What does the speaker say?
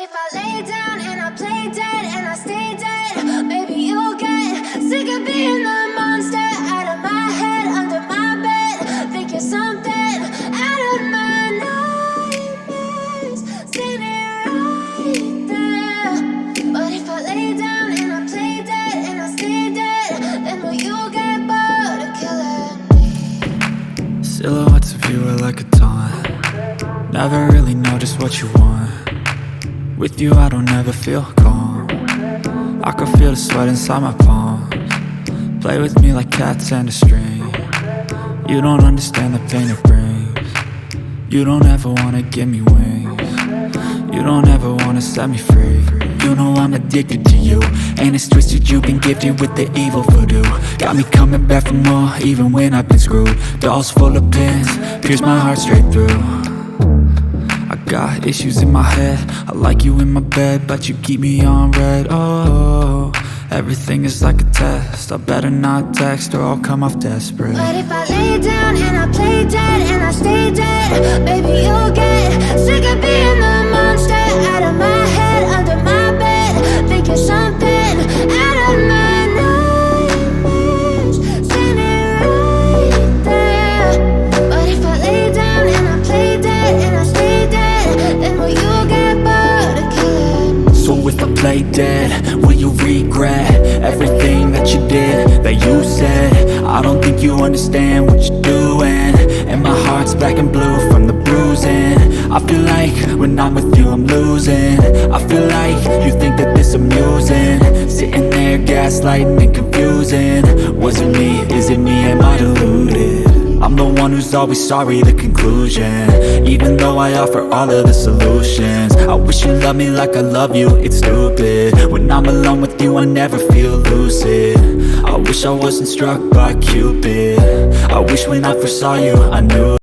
if I lay down and I play dead and I stay dead, maybe you'll get sick of being the monster out of my head, under my bed. Think you're something out of my nightmares, standing right there. But if I lay down and I play dead and I stay dead, then will you get bored of killing me? Silhouettes of you are like a taunt. Never really know just what you want. With you I don't ever feel calm. I can feel the sweat inside my palms. Play with me like cats and a string. You don't understand the pain it brings. You don't ever wanna give me wings. You don't ever wanna set me free. You know I'm addicted to you, and it's twisted, you've been gifted with the evil voodoo. Got me coming back for more, even when I've been screwed. Dolls full of pins, pierce my heart straight through. I got issues in my head, I like you in my bed, but you keep me on red. Oh, everything is like a test, I better not text or I'll come off desperate. But if I lay down and I play dead and I stay dead, baby you'll get sick of being the monster out of my head, under my bed. Think you're something out of my nightmares, standing right there. But if I lay down and I play dead and I stay dead, then will you get bored of killing me? So if I play dead, will you regret everything that you did, that you said? I don't think you understand what you're doing, and my heart's black and blue from the bruising. I feel like when I'm with you I'm losing. I feel like you think that this amusing, sitting there gaslighting and confusing. Was it me? Is it me? Am I deluded? I'm the one who's always sorry, the conclusion, even though I offer all of the solutions. I wish you loved me like I love you, it's stupid. When I'm alone with you I never feel lucid. I wish I wasn't struck by Cupid. I wish when I first saw you I knew